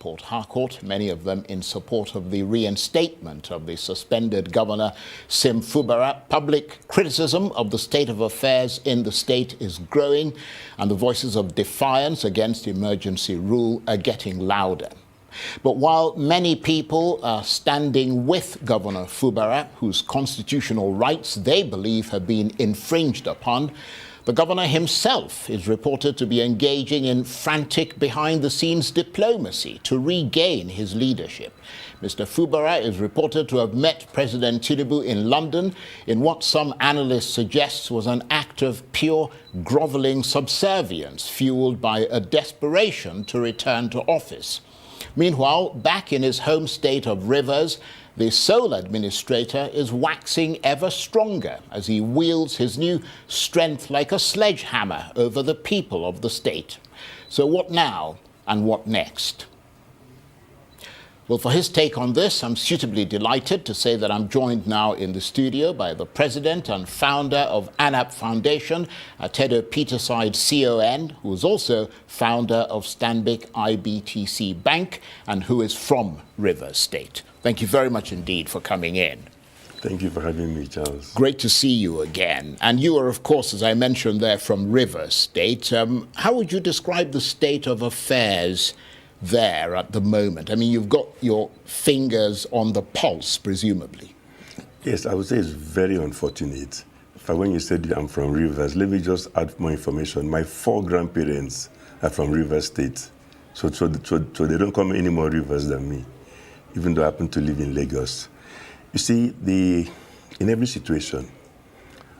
Port Harcourt, many of them in support of the reinstatement of the suspended Governor Sim Fubara. Public criticism of the state of affairs in the state is growing, and the voices of defiance against emergency rule are getting louder. But while many people are standing with Governor Fubara, whose constitutional rights they believe have been infringed upon, the governor himself is reported to be engaging in frantic behind-the-scenes diplomacy to regain his leadership. Mr. Fubara is reported to have met President Tinubu in London in what some analysts suggest was an act of pure groveling subservience fueled by a desperation to return to office. Meanwhile, back in his home state of Rivers, the sole administrator is waxing ever stronger as he wields his new strength like a sledgehammer over the people of the state. So what now and what next? Well, for his take on this, I'm suitably delighted to say that I'm joined now in the studio by the president and founder of ANAP Foundation, Atedo Peterside CON, who is also founder of Stanbic IBTC Bank and who is from Rivers State. Thank you very much indeed for coming in. Thank you for having me, Charles. Great to see you again. And you are, of course, as I mentioned there, from Rivers State. How would you describe the state of affairs there at the moment? I mean, you've got your fingers on the pulse, presumably. Yes, I would say it's very unfortunate. When you said I'm from Rivers, let me just add more information. My 4 grandparents are from Rivers State. So they don't come any more rivers than me, even though I happen to live in Lagos. You see, in every situation,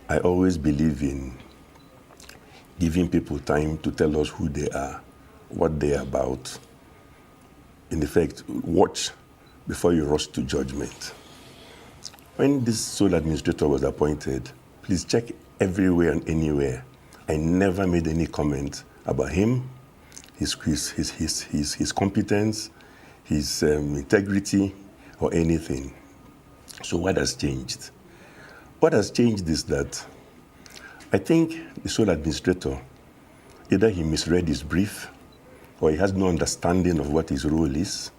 I always believe in giving people time to tell us who they are, what they are about. In effect, watch before you rush to judgment. When this sole administrator was appointed, please check everywhere and anywhere. I never made any comment about him, his competence, his integrity, or anything. So what has changed? What has changed is that I think the sole administrator, either he misread his brief, or he has no understanding of what his role is,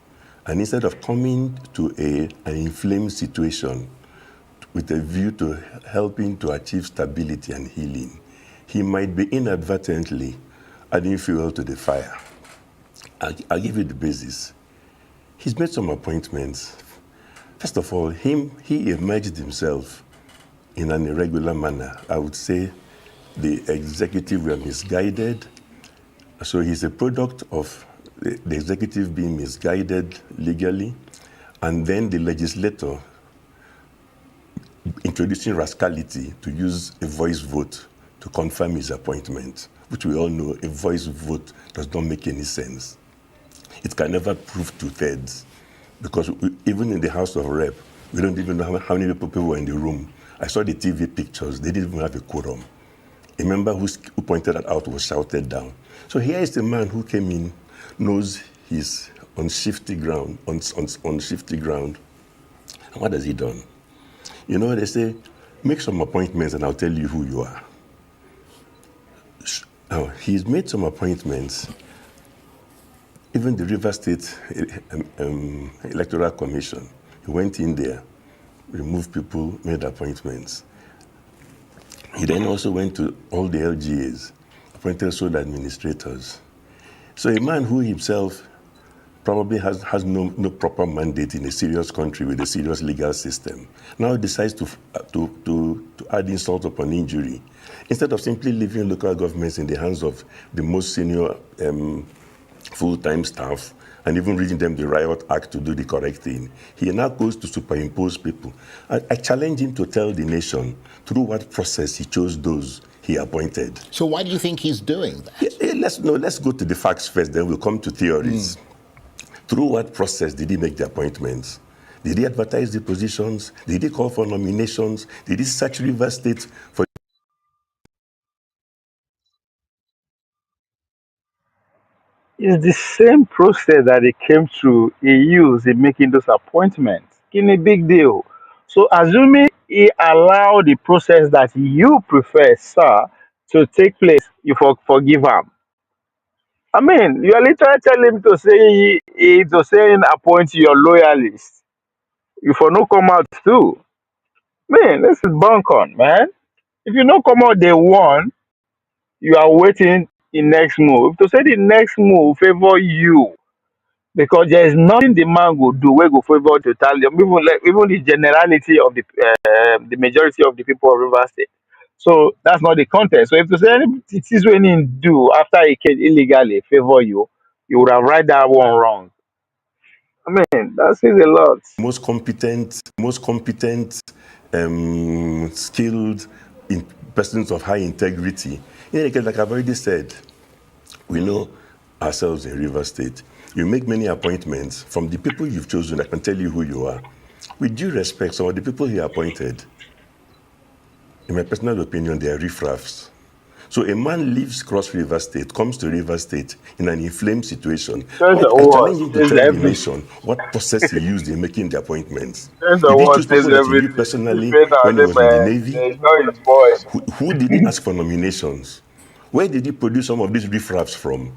and instead of coming to an inflamed situation with a view to helping to achieve stability and healing, he might be inadvertently adding fuel to the fire. I'll give you the basis. He's made some appointments. First of all, he emerged himself in an irregular manner. I would say the executive were misguided. So he's a product of the executive being misguided legally, and then the legislator introducing rascality to use a voice vote to confirm his appointment, which we all know a voice vote does not make any sense. It can never prove 2/3, because even in the House of Rep, we don't even know how many people were in the room. I saw the TV pictures, they didn't even have a quorum. A member who pointed that out was shouted down. So here is the man who came in, knows he's on shifty ground, on shifty ground. And what has he done? You know, they say, make some appointments and I'll tell you who you are. Now, he's made some appointments. Even the River State Electoral Commission, he went in there, removed people, made appointments. He then also went to all the LGAs, appointed sole administrators. So a man who himself probably has no proper mandate in a serious country with a serious legal system now decides to add insult upon injury. Instead of simply leaving local governments in the hands of the most senior full-time staff and even reading them the Riot Act to do the correct thing, he now goes to superimpose people. I challenge him to tell the nation through what process he chose those he appointed. So why do you think he's doing that? Yeah, let's go to the facts first, then we'll come to theories. Through what process did he make the appointments? Did he advertise the positions? Did he call for nominations? Did he search River State for... It's the same process that he came through, he used in making those appointments. In a big deal. So assuming he allowed the process that you prefer, sir, to take place, you forgive him. I mean, you are literally telling him to saying appoint your loyalists. You for no come out too. Man, this is bunk on, man. If you no come out day one, you are waiting the next move. To say the next move favor you, because there is nothing the man will do wey go favor the totally, even the generality of the majority of the people of Rivers State. So that's not the context. So if to say any it is when he do after he can illegally favor you, you would have right that one wrong. I mean, that says a lot. Most competent, skilled persons of high integrity. In any case, like I've already said, we know ourselves in River State. You make many appointments from the people you've chosen. I can tell you who you are. With due respect, some of the people he appointed, in my personal opinion, they are Riff-Raffs. So a man leaves Cross River State, comes to River State in an inflamed situation. Says the I word, challenge him to says tell the everything. nation what process he used in making the appointments. Says the Did he word, choose says people that he knew everything. He personally said now, when he say, was in the man, Navy? there's no his voice. Who did he ask for nominations? Where did he produce some of these riffraffs from?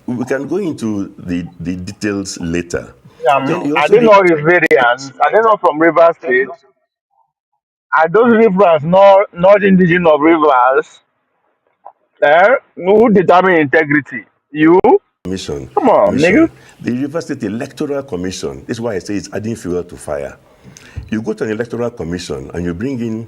We can go into the details later. Then he Are also they not Riverians? Are they not from Rivers State? Are those rivers not indigenous of rivers? Who determine integrity? You? commission, Come on, nigga. the River State Electoral Commission. This is why I say it's adding fuel to fire. You go to an electoral commission and you bring in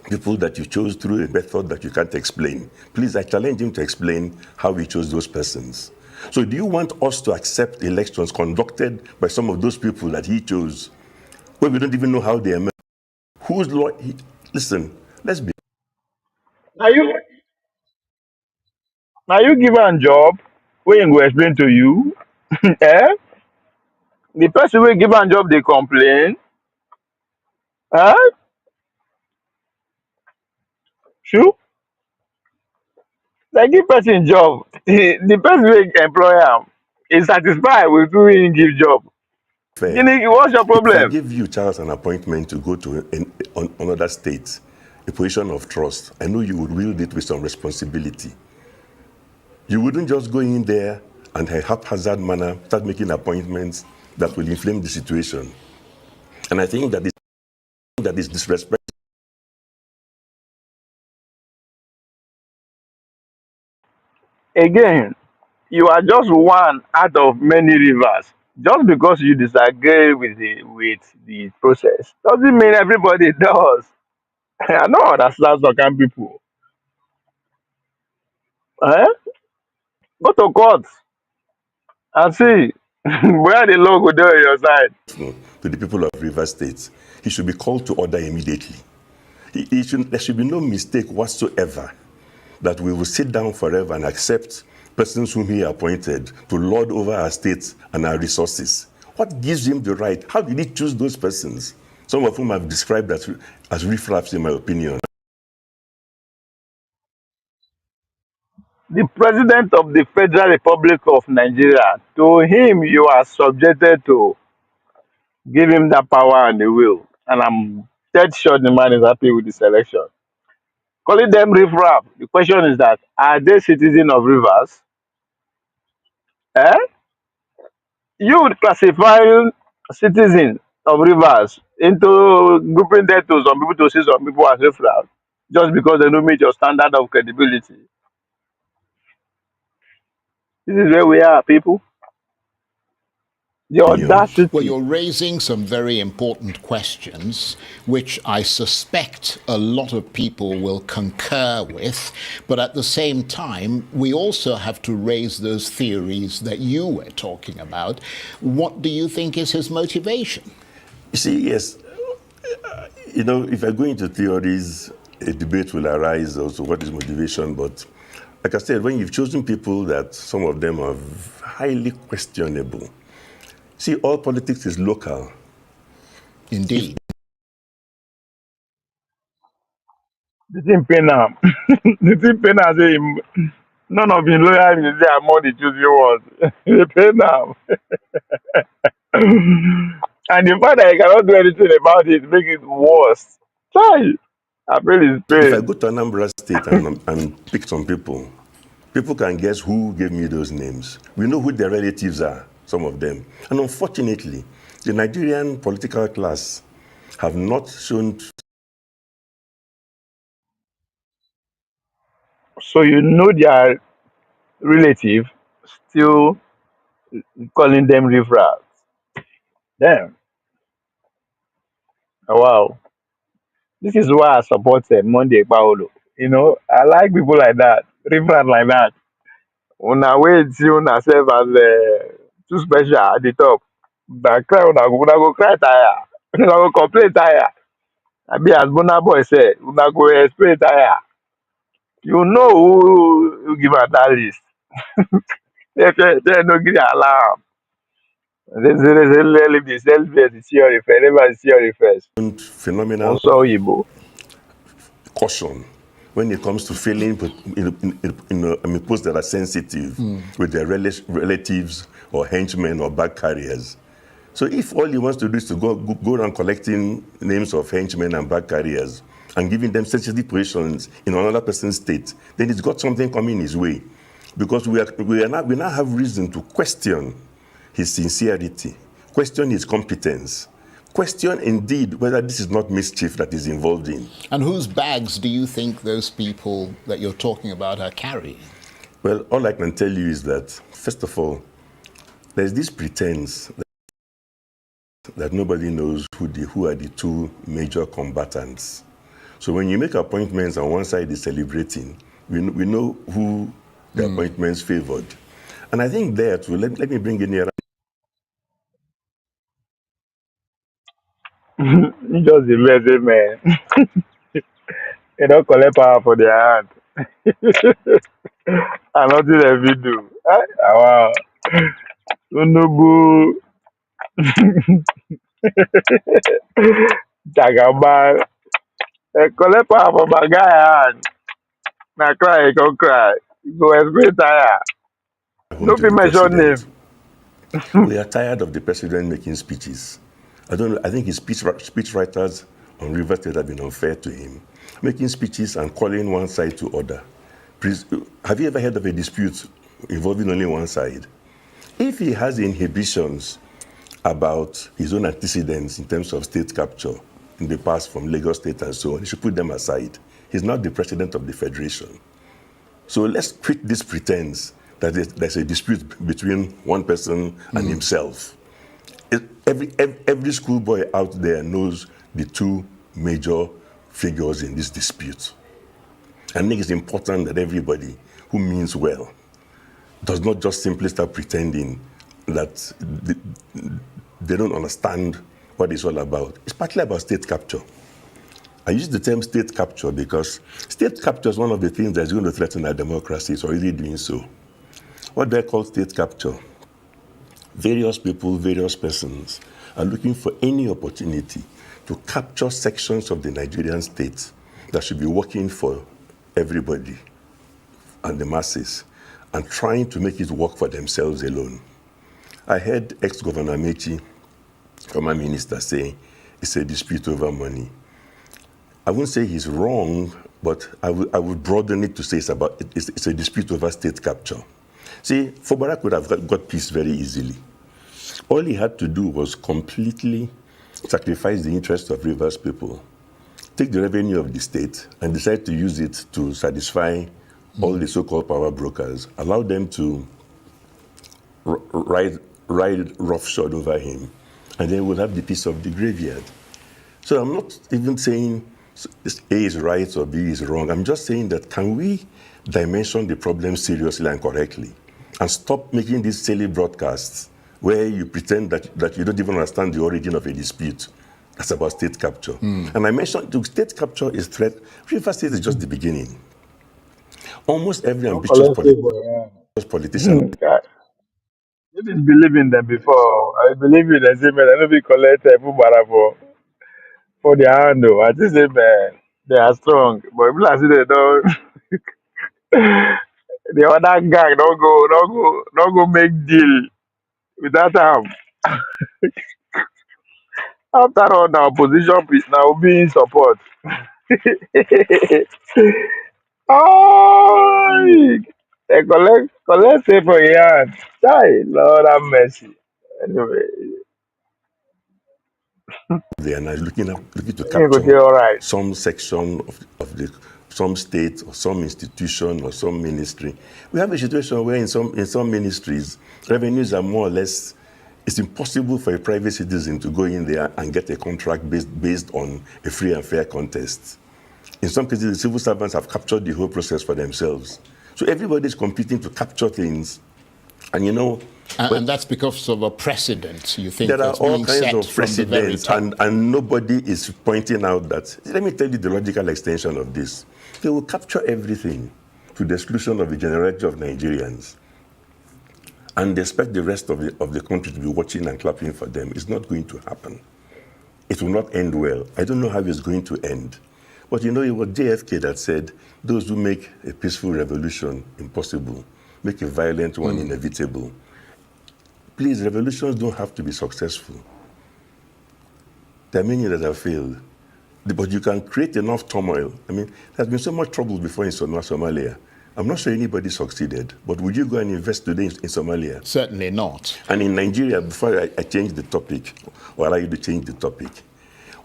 people that you chose through a method that you can't explain. Please, I challenge him to explain how he chose those persons. So do you want us to accept elections conducted by some of those people that he chose, where we don't even know how they emerged? Whose law? Listen, let's be. Now you give a job wey him go explain to you. eh? The person wey give am job dey complain. Eh? True? They give person job. The person wey employ am is satisfied with who him give job. Fair. Gini, what's your If I problem? give you, Charles, an appointment to go to another state, a position of trust, I know you would wield it with some responsibility. You wouldn't just go in there and in a haphazard manner start making appointments that will inflame the situation. And I think that is disrespect. Again, you are just one out of many rivers. Just because you disagree with the process doesn't mean everybody does. I don't understand some kind people. Eh? Go to court and see where the law go there on your side. To the people of River State, he should be called to order immediately. There should be no mistake whatsoever that we will sit down forever and accept persons whom he appointed to lord over our state and our resources. What gives him the right? How did he choose those persons? Some of whom I've described as riffraffs, in my opinion. The president of the Federal Republic of Nigeria, to him you are subjected to give him that power and the will. And I'm dead sure the man is happy with this election. Calling them riff-raff, the question is that are they citizens of rivers? Eh? You would classify citizens of rivers into grouping them to some people to see some people as riff-raff just because they don't meet your standard of credibility. This is where we are, people. The Well, audacity. you're raising some very important questions, which I suspect a lot of people will concur with. But at the same time, we also have to raise those theories that you were talking about. What do you think is his motivation? You see, yes, if I go into theories, a debate will arise also what is motivation. But like I said, when you've chosen people that some of them are highly questionable, see, all politics is local. Indeed. The thing pain am. The thing pain am say none of him loyalists dey among the chosen ones. The pain am. And the fact that he cannot do anything about it make it worse. Try. I feel his If I pain. go to Anambra State and pick some people People can guess who gave me those names. We know who their relatives are, some of them. And unfortunately, the Nigerian political class have not shown. So you know their relative still calling them Riff-Raffs. Damn. Oh, wow. This is why I supported Monday Paolo. You know, I like people like that, Riff-Raff like that. Una wait till una serve as too special at the top. Una cry, una go cry tire. Una go complain tire. I be as Bona Boy said, una go explain tire. You know who give her that list. They no give alarm. They leave the celebrate the theory first. Never the theory first. Phenomenal Also Igbo. caution when it comes to failing posts that are sensitive with their relatives or henchmen or bag carriers. So if all he wants to do is to go around collecting names of henchmen and bag carriers and giving them sensitive positions in another person's state, then he's got something coming his way. Because we now have reason to question his sincerity, question his competence, question indeed whether this is not mischief that is involved in. And whose bags do you think those people that you're talking about are carrying? Well, all I can tell you is that, first of all, there's this pretense that nobody knows who are the two major combatants. So when you make appointments and one side is celebrating, we know who the appointments favored. And I think there too, let me bring in here. You just the blessed man. They don't collect power for their hand. And nothing they fit do. Wow. Unubu, Jagaban. They collect power for my guy hand. Now cry, he come cry. Go explain tire. Home No to fit the mention president. name. We are tired of the president making speeches. I don't know, I think his speech writers on River State have been unfair to him, making speeches and calling one side to order. Have you ever heard of a dispute involving only one side? If he has inhibitions about his own antecedents in terms of state capture in the past from Lagos State and so on, he should put them aside. He's not the president of the federation. So let's quit this pretense that there's a dispute between one person and himself. Every schoolboy out there knows the two major figures in this dispute. I think it's important that everybody who means well does not just simply start pretending that they don't understand what it's all about. It's partly about state capture. I use the term state capture because state capture is one of the things that's going to threaten our democracy. It's already doing so. What do I call state capture? Various people, various persons are looking for any opportunity to capture sections of the Nigerian state that should be working for everybody and the masses and trying to make it work for themselves alone. I heard ex-Governor Mechi, former minister, saying it's a dispute over money. I wouldn't say he's wrong, but I would broaden it to say it's a dispute over state capture. See, Fubara could have got peace very easily. All he had to do was completely sacrifice the interests of Rivers people, take the revenue of the state and decide to use it to satisfy all the so-called power brokers, allow them to ride roughshod over him, and then we'll have the peace of the graveyard. So I'm not even saying A is right or B is wrong. I'm just saying that can we dimension the problem seriously and correctly and stop making these silly broadcasts where you pretend that you don't even understand the origin of a dispute. That's about state capture. And I mentioned state capture is threat. River State is just the beginning. Almost every Don't ambitious collect favor. Yeah. politician You didn't believe in them before. I believe in them. Say, man, I don't be collect Fubara for their hand. Though. I just say, man, they are strong. But if I see they don't, the other gang don't go make deal without them. After all, now opposition now be in support. Oh, They collect say for your hand. Die, Lord have mercy. Anyway, They are now looking to you go capture dey alright. some section of the some state or some institution or some ministry. We have a situation where in some ministries, revenues are more or less. It's impossible for a private citizen to go in there and get a contract based on a free and fair contest. In some cases, the civil servants have captured the whole process for themselves. So everybody is competing to capture things. And you know, And that's because of a precedent, you think, there are that's all being kinds set of from the very precedents, top. and nobody is pointing out that. Let me tell you the logical extension of this. They will capture everything to the exclusion of the generality of Nigerians and expect the rest of the country to be watching and clapping for them. It's not going to happen. It will not end well. I don't know how it's going to end. But you know, it was JFK that said, those who make a peaceful revolution impossible, make a violent one inevitable. Please, revolutions don't have to be successful. There are many that have failed. But you can create enough turmoil. I mean, there's been so much trouble before in Somalia. I'm not sure anybody succeeded, but would you go and invest today in Somalia? Certainly not. And in Nigeria, before I change the topic, or allow you to change the topic,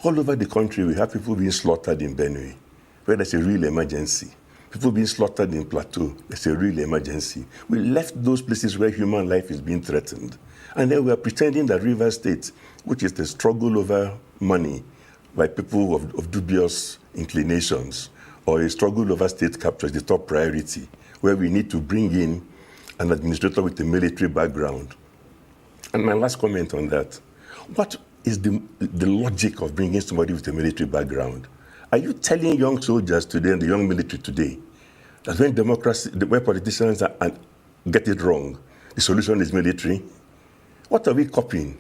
all over the country we have people being slaughtered in Benue, where there's a real emergency. People being slaughtered in Plateau, there's a real emergency. We left those places where human life is being threatened. And then we are pretending that Rivers State, which is the struggle over money by people of dubious inclinations, or a struggle over state capture is the top priority, where we need to bring in an administrator with a military background. And my last comment on that, what is the logic of bringing somebody with a military background? Are you telling young soldiers today and the young military today that when democracy, where politicians get it wrong, the solution is military? What are we copying?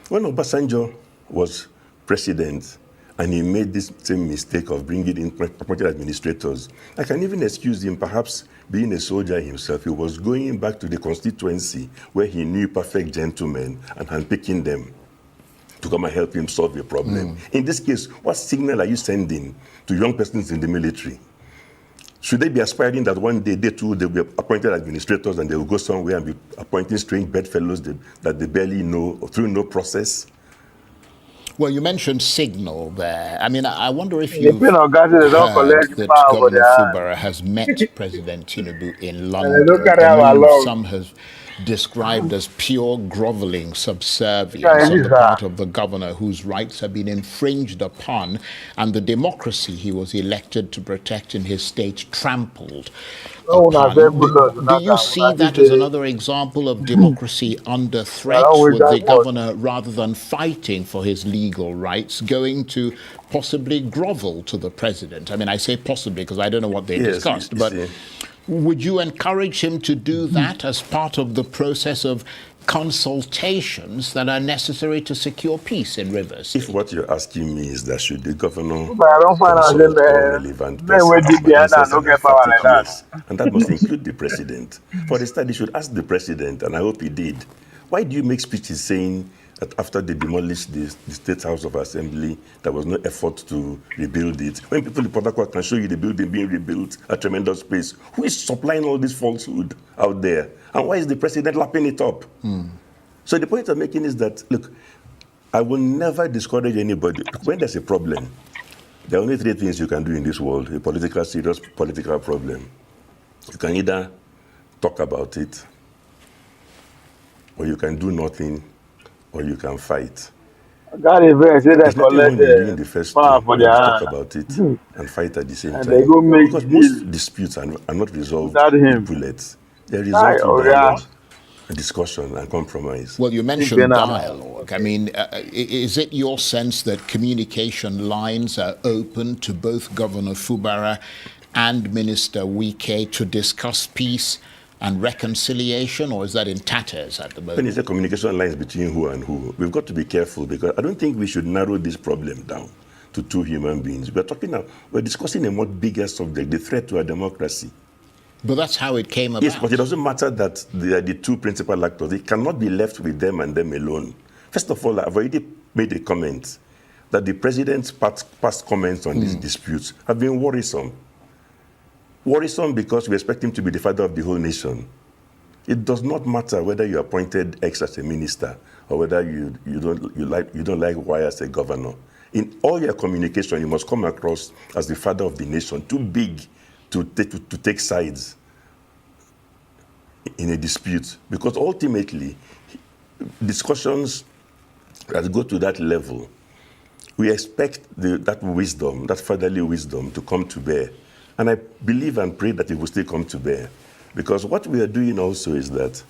When Obasanjo was president and he made this same mistake of bringing in appointed administrators, I can even excuse him, perhaps being a soldier himself. He was going back to the constituency where he knew perfect gentlemen and handpicking them to come and help him solve a problem. In this case, what signal are you sending to young persons in the military? Should they be aspiring that one day they too they'll be appointed administrators and they will go somewhere and be appointing strange bedfellows that they barely know or through no process? Well, you mentioned signal there. I mean, I wonder if The you've pain of Gaza, they don't heard collect the that power for Governor their hand. Fubara has met President Tinubu in And they don't London, carry a am move along. some have described as pure groveling subservience Yeah, it on is the that. part of the governor whose rights have been infringed upon and the democracy he was elected to protect in his state trampled No one has upon. said good laws, Do you see that as another example of democracy under I don't threat, wish with the that word. governor, rather than fighting for his legal rights, going to possibly grovel to the president? I mean, I say possibly because I don't know what they Yes, discussed, you but see. would you encourage him to do that as part of the process of consultations that are necessary to secure peace in Rivers? If what you're asking me is that should the governor But I don't find out consult all that relevant men will persons, dig my behind answer and is no an get power like emphatic that. yes. And that must include the president. For the start, he should ask the president, and I hope he did, why do you make speeches saying that after they demolished the State House of Assembly, there was no effort to rebuild it? When people in Port Harcourt can show you the building being rebuilt at tremendous pace, who is supplying all this falsehood out there? And why is the president lapping it up? So the point I'm making is that, look, I will never discourage anybody. When there's a problem, there are only three things you can do in this world: a serious political problem. You can either talk about it, or you can do nothing, or you can fight. God even say they There's nothing collect wrong in doing the first two, power for when their you talk hand. about it and fight at the same And they time. go make Because deal most disputes are not resolved without with him. bullets. They're Hi, resolved through oh yeah. dialogue, discussion, and compromise. Well, you Big mentioned pain am. dialogue. I mean, is it your sense that communication lines are open to both Governor Fubara and Minister Wike to discuss peace and reconciliation, or is that in tatters at the When moment? you say communication lines between who and who, we've got to be careful, because I don't think we should narrow this problem down to two human beings. We're discussing a much bigger subject, the threat to our democracy. But that's how it came about. Yes, but it doesn't matter that they are the two principal actors. It cannot be left with them and them alone. First of all, I've already made a comment that the president's past comments on these disputes have been worrisome. Worrisome because we expect him to be the father of the whole nation. It does not matter whether you appointed X as a minister or whether you don't like Y as a governor. In all your communication, you must come across as the father of the nation, too big to take sides in a dispute. Because ultimately, discussions that go to that level, we expect that wisdom, that fatherly wisdom, to come to bear. And I believe and pray that it will still come to bear. Because what we are doing also is that,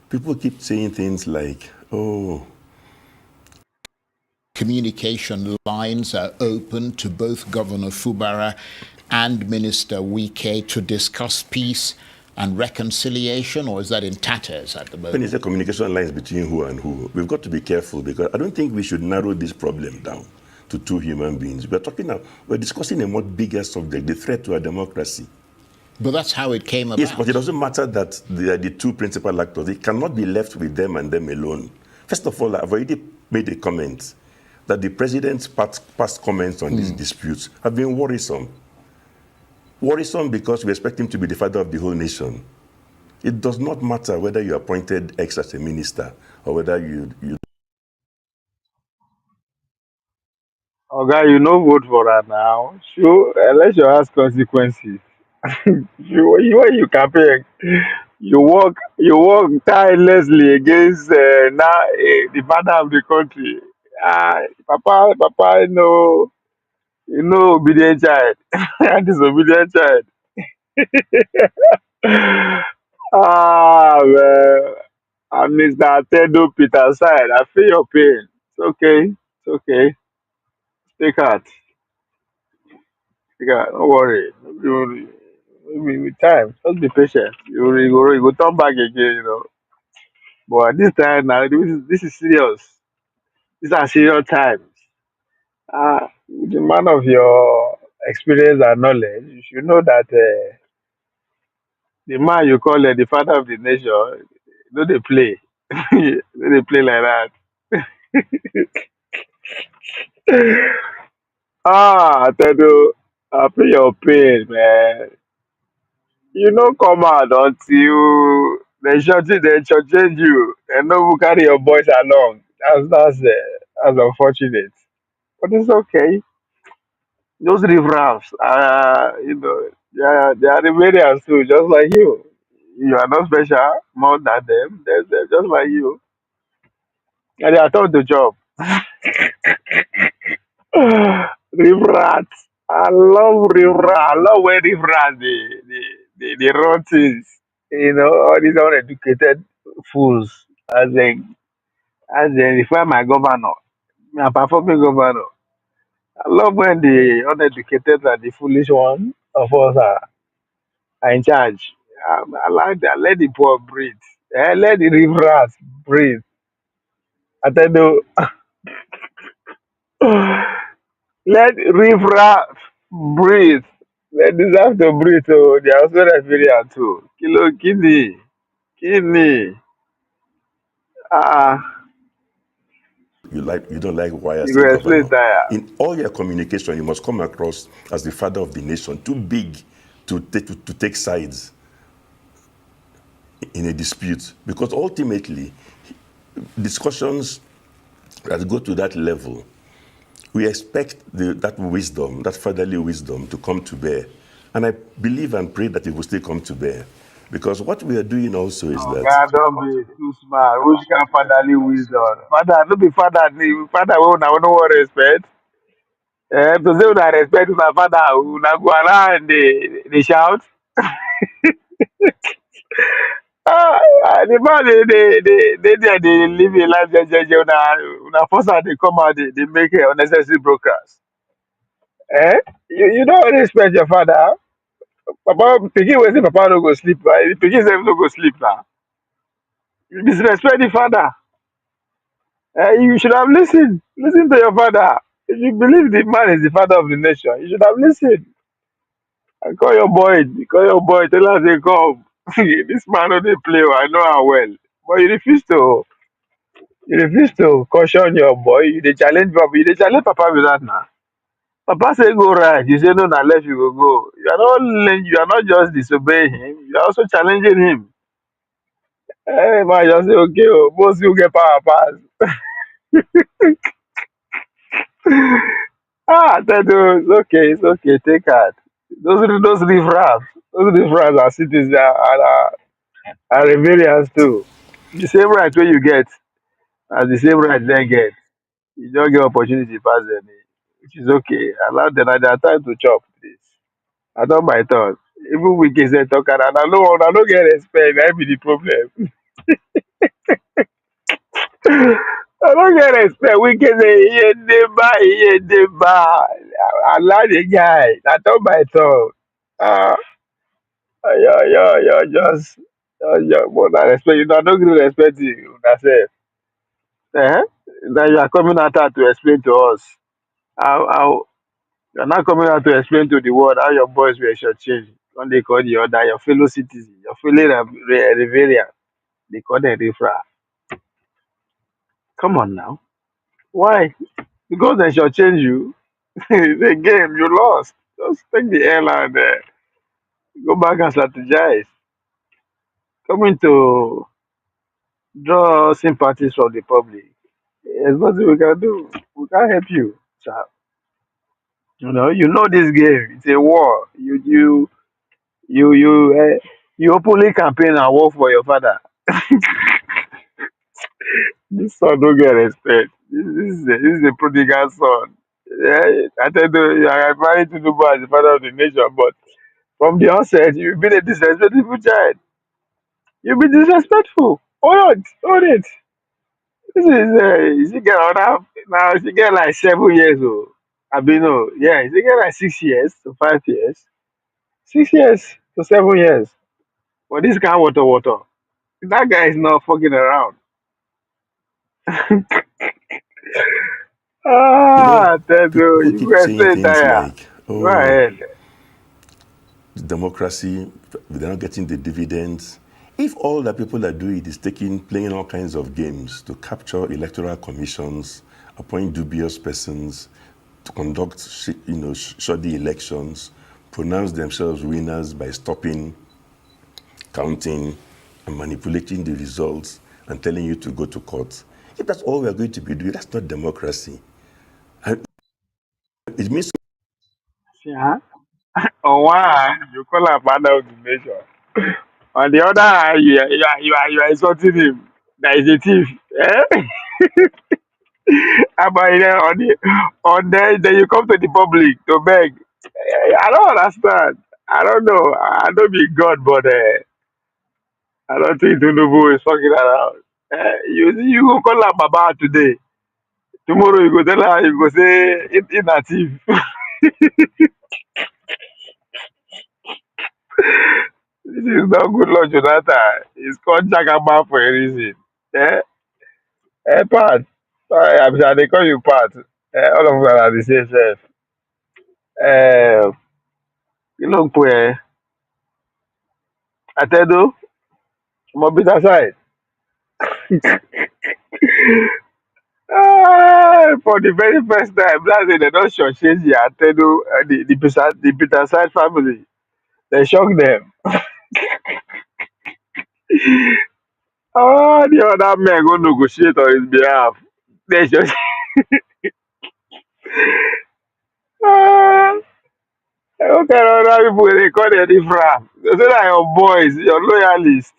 people keep saying things like, oh, Communication lines are open to both Governor Fubara and Minister Wike to discuss peace and reconciliation, or is that in tatters at the when you moment? say communication lines between who and who, we've got to be careful because I don't think we should narrow this problem down to two human beings. We're discussing a much bigger subject, the threat to our democracy. But that's how it came about. Yes, but it doesn't matter that they are the two principal actors. It cannot be left with them and them alone. First of all, I've already made a comment that the president's past comments on these disputes have been worrisome. Worrisome because we expect him to be the father of the whole nation. It does not matter whether you appointed X as a minister or whether you Oh, guy, you no vote for her now. Sure, unless you ask consequences. You campaign, you work tirelessly against the father of the country. Papa, obedient child, and disobedient child. Man. And Mr. Atedo Peterside, I feel your pain. It's okay. It's okay. Take heart. Take heart. Don't worry. Maybe with time. Just be patient. You go turn back again. But at this time now, this is serious. These are serious times. With the man of your experience and knowledge, you should know that the man you call the father of the nation, no they play. No they play like that. Tedo, I feel your pain, man. You no come out until they shall change you and no will carry your boys along. That's unfortunate. But it's okay. Those riff-raffs, they are Riverians too, just like you. You are not special more than them. They're just like you. And they are taught the job. Riff-rats. I love riff-rats. I love when riff-rats, they run things. All these uneducated fools. As in, if I'm my governor, my performing governor. I love when the uneducated and the foolish one of us are in charge. I like that. Let the poor breathe. Let the river breathe. I tell you, let river breathe. They deserve to breathe. Oh, they are also Nigerian too. Kilo kidney, kidney. Ah, you don't like Y you as a go explain governor. tire. In all your communication, you must come across as the father of the nation, too big to take sides in a dispute. Because ultimately, discussions that go to that level, we expect that wisdom, that fatherly wisdom, to come to bear. And I believe and pray that it will still come to bear. Because what we are doing also is Oh, that God, don't be too smart. Which kind of fatherly wisdom? Father, no be father. Father, we no want respect. To say una respect my father, una go around they shout. The man they live a life una force am they come out they make unnecessary broadcast. Eh? You don't respect your father. Papa pikin wey say papa no go sleep, pikin sef no go sleep now. You disrespect the father. You should have listened. Listen to your father. If you believe the man is the father of the nation, you should have listened. And call your boy. Call your boy. Tell her say come. This man no dey play. I know am well. But you refuse to. You refuse to caution your boy. You dey challenge papa. You dey challenge papa with that now. Papa say go right. You say no, na left you go go. You are not just disobeying him. You are also challenging him. Hey man, just say okay. Oh, most you get power pass. Ah, that was okay. It's okay. Take heart. Those riff-raffs, those riff-raffs are cities that are rebellions too. The same right where you get, as the same right they get. You don't get opportunity pass them, which is okay. Allow them at their time to chop, please. I don't my thought. Even wicked say talk and I don't get respect. That be the problem. I don't get respect. Wicked say he never. Allow the guy. I don't my thought. Ah, just more than respect. You don't really respect you. That's it. Eh? Now you are coming out here to explain to us how you're not coming out to explain to the world how your boys were shortchanged. When they call the other, your fellow citizen, your fellow Riverian, they call them Rifra. Come on now. Why? Because they shortchange you. It's a game, you lost. Just take the L and go back and strategize. Coming to draw sympathies from the public. There's nothing we can do. We can't help you. Sir. You know this game. It's a war. You openly campaign and work for your father. This son don't get respect. This is a prodigal son. Yeah, I tell you, I am married to Nubu as the father of the nation, but from the onset, you've been a disrespectful child. You've been disrespectful. Own it. Own it. She get around now. She get like 7 years old. I mean, no, yeah, she get like 6 years to 5 years, 6 years to 7 years. But this kind of water. That guy is not fucking around. You know, Ah, Tedo, people you keep were saying so things tired. like, Go oh, ahead. democracy, they're not getting the dividends. If all that people are doing is playing all kinds of games to capture electoral commissions, appoint dubious persons, to conduct, shoddy elections, pronounce themselves winners by stopping counting and manipulating the results and telling you to go to court. If that's all we're going to be doing, that's not democracy. And it means Yeah. On one hand, you call him father of the nation. On the other hand, you are insulting him. That is a thief. Eh? But then then you come to the public to beg. I don't understand. I don't know. I don't be God, but I don't think Tinubu is fucking around. You go call her Baba today. Tomorrow you go tell her, you go say, inactive. This is not good Lord Jonathan. It's called Jagaba for a reason. Eh? Pat. I'm sure they call you Pat. All of them are the same self. You look where Atedo, Mobita side. For the very first time, that's it. They don't shortchange the Atedo, the Peterside family. They shock them. Oh, the other men go negotiate on his behalf. They just ah, okay, other people they call them Riff-Raffs. They say that your boys, your loyalists.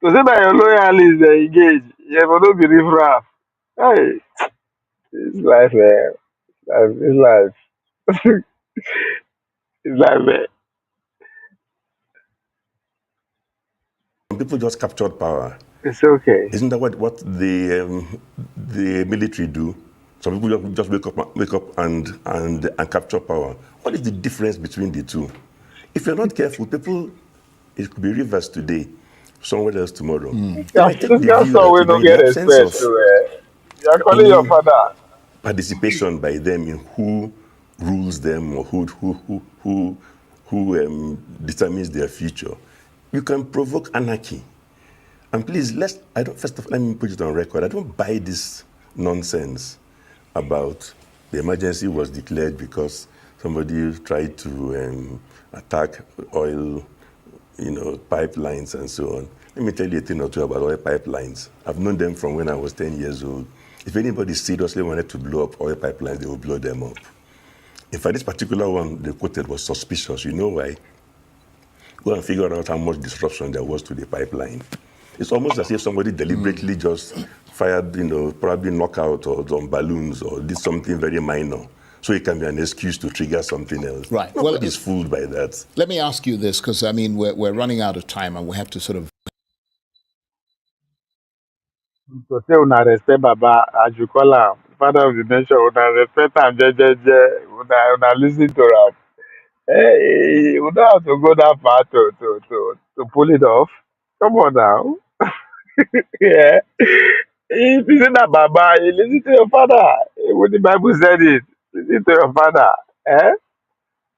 To say that your loyalists they engage, you will not be Riff-Raff. Hey, it's life, man. It's life. It's life, man. some people just captured power. It's okay. Isn't that what the military do? Some people just wake up and capture power. What is the difference between the two? If you're not careful, people, it could be rivers today, somewhere else tomorrow. They might take This the guy view saw that, we no in the get absence respect. of So, you are calling your any father. participation by them in who rules them or who determines their future, you can provoke anarchy. And please, let me put it on record. I don't buy this nonsense about The emergency was declared because somebody tried to attack oil, pipelines and so on. Let me tell you a thing or two about oil pipelines. I've known them from when I was 10 years old. If anybody seriously wanted to blow up oil pipelines, they would blow them up. In fact, this particular one they quoted was suspicious. You know why? Go and figure out how much disruption there was to the pipeline. It's almost as if somebody deliberately just fired, probably knockout or some balloons or did something very minor. So it can be an excuse to trigger something else. Right. Nobody's fooled by that. Let me ask you this, because, we're running out of time and we have to sort of... To say una respect Baba, as you call him, father of the nation, una respect him, una listen to him. Hey, you don't have to go that far to pull it off. Come on now. Yeah. If you say that Baba, you listen to your father. When the Bible said it, listen to your father. Eh?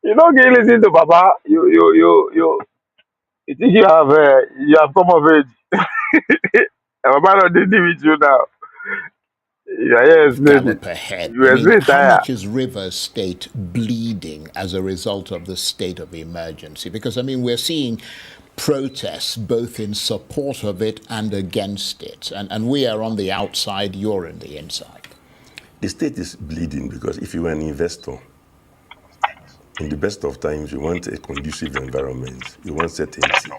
You don't get listen to Baba. You think you have come of age. And Baba not dealing with you now. Yeah, yes, lady. gallop ahead. You were so How tired. much is Rivers State bleeding as a result of the state of emergency? Because, we're seeing protests both in support of it and against it. And we are on the outside, you're in the inside. The state is bleeding because if you were an investor, in the best of times, you want a conducive environment. You want certainty.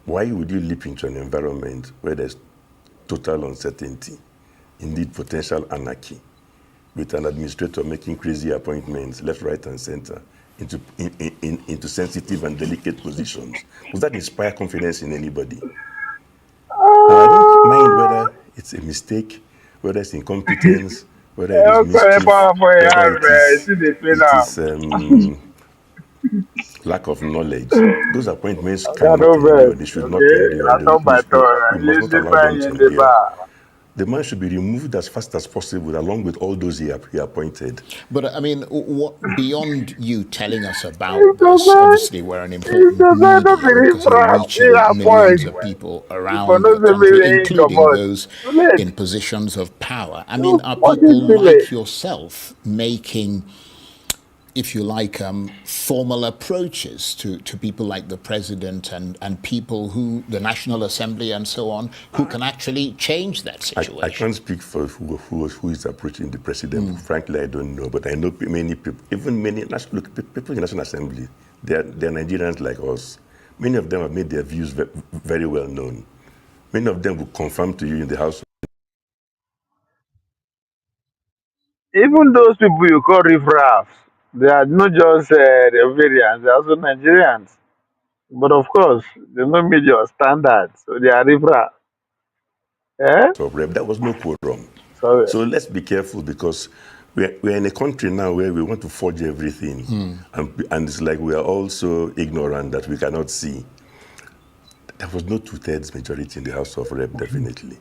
Why would you leap into an environment where there's total uncertainty, indeed potential anarchy, with an administrator making crazy appointments left, right, and center into sensitive and delicate positions? Does that inspire confidence in anybody? Now, I don't mind whether it's a mistake, whether it's incompetence, whether it is Okay, mischief, power for your whether hand, man. See the pain it now. is lack of knowledge. Those appointments I cannot don't endure. vex. They should not Okay, endure. I talk by We turn. must You not allow them different to in the endure. bar. The man should be removed as fast as possible, along with all those he appointed. But what beyond you telling us about It's a this, man. obviously we're an It's important a man of medium the because you're Riff-Raffs. He reaching millions appoint. of people For around no the country, civil come including out. those Too late. in positions of power. Too Are people fucking too late. like yourself making, if you like, formal approaches to people like the president and people who, the National Assembly and so on, who can actually change that I situation? can't speak for who is approaching the president. Frankly, I don't know. But I know many people, even people in the National Assembly, they're Nigerians like us. Many of them have made their views very well known. Many of them will confirm to you in the House. Even those people you call Riff-Raffs, they are not just the variants, they're also Nigerians. But of course, they don't meet your standards, so they are Riff-Raffs. Eh? of Rep. That was no quorum. Sorry. So let's be careful because we're in a country now where we want to forge everything. And it's like we are also ignorant that we cannot see. There was no two-thirds majority in the House of Rep, definitely.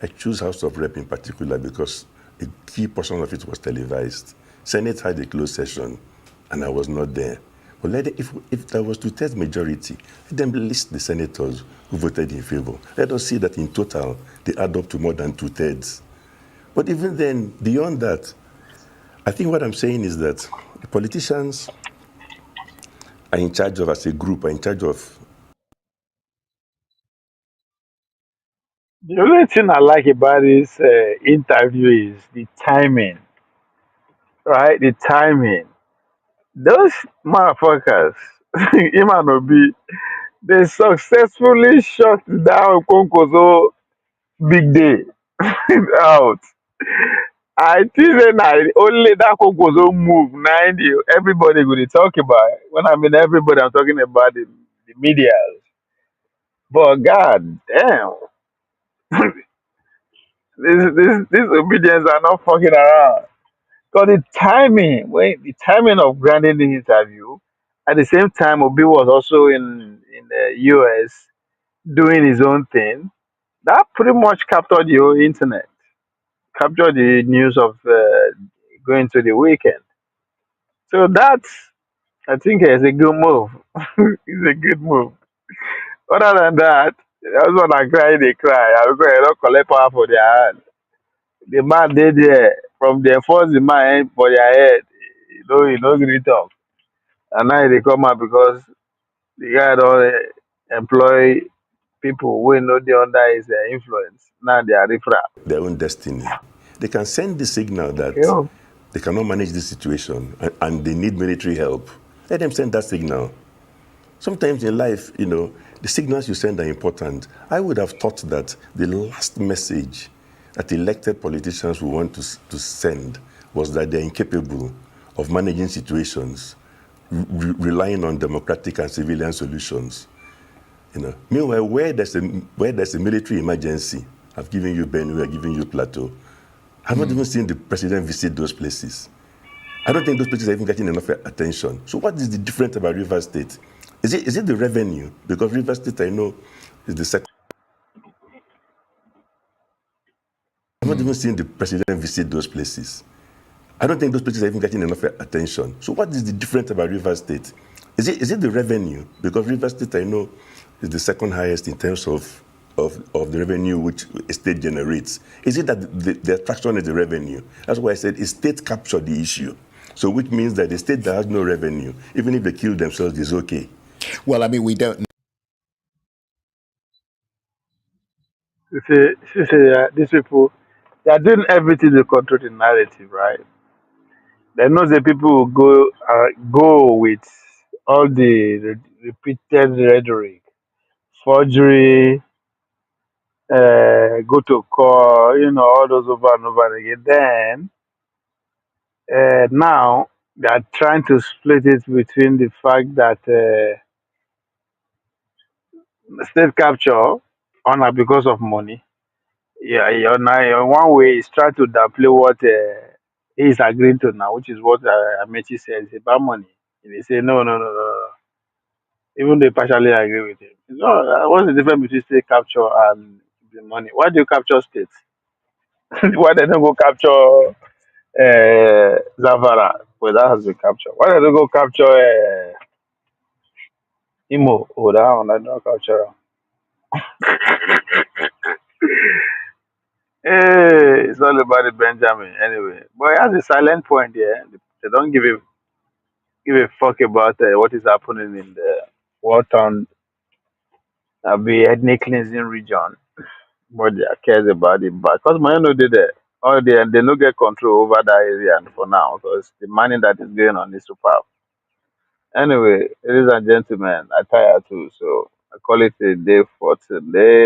I choose House of Rep in particular because a key portion of it was televised. Senate had a closed session, and I was not there. But if there was two-thirds majority, let them list the senators who voted in favor. Let us see that in total, they add up to more than two-thirds. But even then, beyond that, I think what I'm saying is that the politicians are in charge of, as a group, are in charge of. The only thing I like about this interview is the timing, right? The timing. Those motherfuckers, Iman Obi, they successfully shut down Konkoso big day out. I think that only that Konkoso move, everybody going to talk about it. When I mean everybody, I'm talking about the media. But god damn, this obedience are not fucking around. Because the timing of granting the interview, at the same time, Obi was also in the US doing his own thing. That pretty much captured the whole internet, captured the news of going to the weekend. So that's, I think, is a good move. It's a good move. Other than that, that's when I cry, they cry. I go, I don't collect power for their hand. The man did there from the force the man for their head. You know, gree talk. And now they come out because the guy don't employ people who know the under his influence. Now they are riff-raff. their own destiny. They can send the signal that Okay. they cannot manage this situation and they need military help. Let them send that signal. Sometimes in life, the signals you send are important. I would have thought that the last message that elected politicians would want to send was that they're incapable of managing situations, relying on democratic and civilian solutions. Meanwhile, where there's a military emergency, I've given you Benue, I've given you Plateau. I've not even seen the president visit those places. I don't think those places are even getting enough attention. So what is the difference about River State? Is it the revenue? Because River State, I know, is the second. I've not even seen the president visit those places. I don't think those places are even getting enough attention. So what is the difference about River State? Is it the revenue? Because River State, I know, is the second highest in terms of the revenue which a state generates. Is it that the attraction is the revenue? That's why I said is state capture the issue. So which means that the state that has no revenue, even if they kill themselves, is okay. Well, I mean, we don't know. These people, they are doing everything to control the narrative, right? They know the people will go with all the repeated rhetoric, forgery, go to court, all those over and over again. Then now they are trying to split it between the fact that state capture honor because of money. Yeah, now one way is try to downplay what he is agreeing to now, which is what Amechi says about money. They say no, no, no, no, no. Even they partially agree with him. No, what's the difference between state capture and the money? Why do you capture states? Why they don't go capture Zavara? Well, that has been captured. Why they don't go capture Imo? Oh, that one I don't capture. Hey, it's all about the Benjamin anyway. But it has a silent point there. They don't give a fuck about what is happening in the war town, be ethnic cleansing region. But they cares about it. But because money no dey there, all they no get control over that area for now because the money that is going on is superb. Anyway, ladies and gentlemen, I tire too, so I call it a day for today.